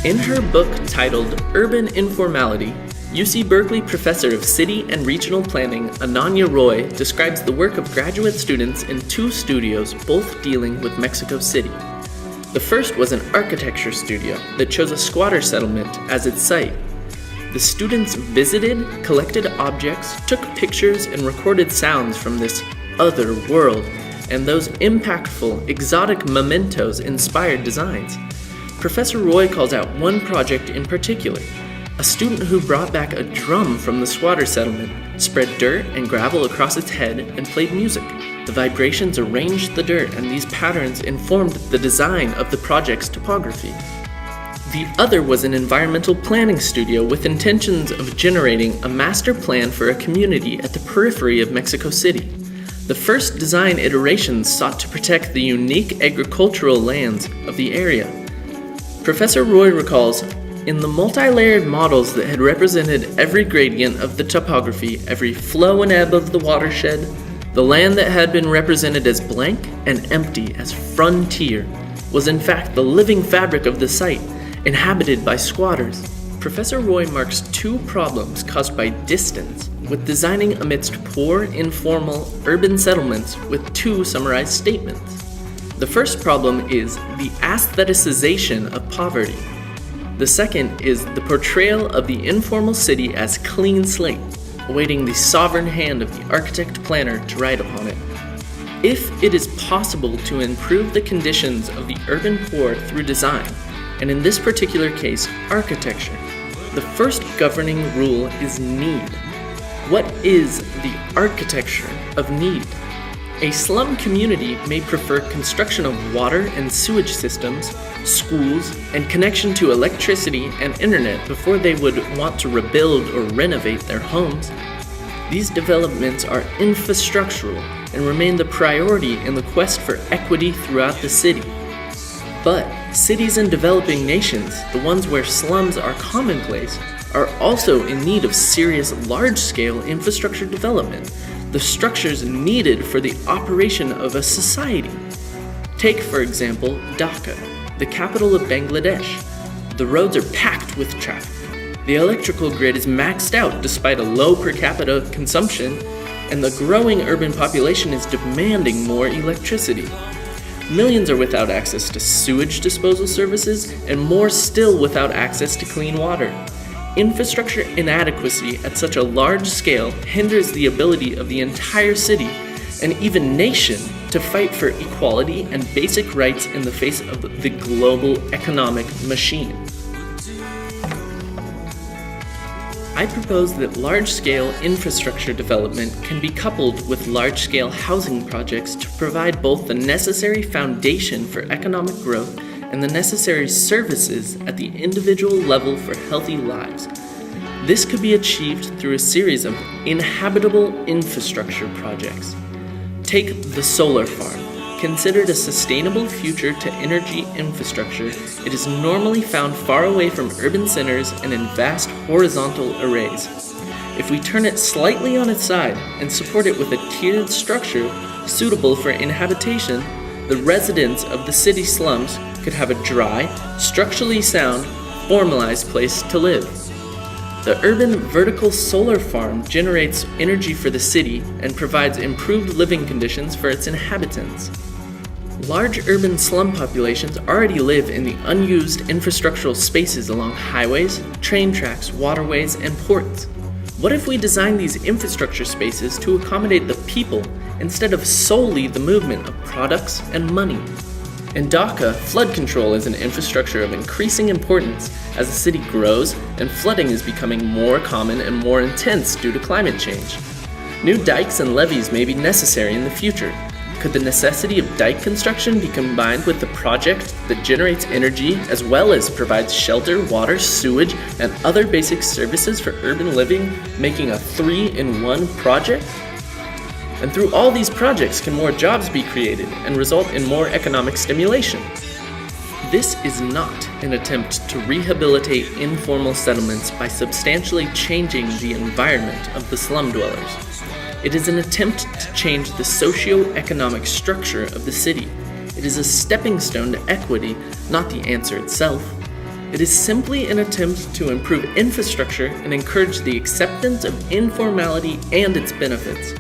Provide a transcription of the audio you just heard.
In her book titled Urban Informality, UC Berkeley professor of city and regional planning Ananya Roy describes the work of graduate students in two studios, both dealing with Mexico City. The first was an architecture studio that chose a squatter settlement as its site. The students visited, collected objects, took pictures, and recorded sounds from this other world, and those impactful, exotic mementos inspired designs. Professor Roy calls out one project in particular, a student who brought back a drum from the squatter settlement, spread dirt and gravel across its head, and played music. The vibrations arranged the dirt, and these patterns informed the design of the project's topography. The other was an environmental planning studio with intentions of generating a master plan for a community at the periphery of Mexico City. The first design iterations sought to protect the unique agricultural lands of the area. Professor Roy recalls, in the multi-layered models that had represented every gradient of the topography, every flow and ebb of the watershed, the land that had been represented as blank and empty as frontier was in fact the living fabric of the site, inhabited by squatters. Professor Roy marks two problems caused by distance with designing amidst poor, informal, urban settlements with two summarized statements. The first problem is the aestheticization of poverty. The second is the portrayal of the informal city as clean slate, awaiting the sovereign hand of the architect-planner to write upon it. If it is possible to improve the conditions of the urban poor through design, and in this particular case, architecture, the first governing rule is need. What is the architecture of need? A slum community may prefer construction of water and sewage systems, schools, and connection to electricity and internet before they would want to rebuild or renovate their homes. These developments are infrastructural and remain the priority in the quest for equity throughout the city. But cities and developing nations, the ones where slums are commonplace, are also in need of serious large-scale infrastructure development, the structures needed for the operation of a society. Take, for example, Dhaka, the capital of Bangladesh. The roads are packed with traffic. The electrical grid is maxed out despite a low per capita consumption, and the growing urban population is demanding more electricity. Millions are without access to sewage disposal services, and more still without access to clean water. Infrastructure inadequacy at such a large scale hinders the ability of the entire city, and even nation, to fight for equality and basic rights in the face of the global economic machine. I propose that large-scale infrastructure development can be coupled with large-scale housing projects to provide both the necessary foundation for economic growth and the necessary services at the individual level for healthy lives. This could be achieved through a series of inhabitable infrastructure projects. Take the solar farm. Considered a sustainable future to energy infrastructure, it is normally found far away from urban centers and in vast horizontal arrays. If we turn it slightly on its side and support it with a tiered structure suitable for inhabitation, the residents of the city slums could have a dry, structurally sound, formalized place to live. The urban vertical solar farm generates energy for the city and provides improved living conditions for its inhabitants. Large urban slum populations already live in the unused infrastructural spaces along highways, train tracks, waterways, and ports. What if we design these infrastructure spaces to accommodate the people instead of solely the movement of products and money? In Dhaka, flood control is an infrastructure of increasing importance as the city grows and flooding is becoming more common and more intense due to climate change. New dikes and levees may be necessary in the future. Could the necessity of dike construction be combined with the project that generates energy as well as provides shelter, water, sewage, and other basic services for urban living, making a 3-in-1 project? And through all these projects, can more jobs be created and result in more economic stimulation? This is not an attempt to rehabilitate informal settlements by substantially changing the environment of the slum dwellers. It is an attempt to change the socio-economic structure of the city. It is a stepping stone to equity, not the answer itself. It is simply an attempt to improve infrastructure and encourage the acceptance of informality and its benefits.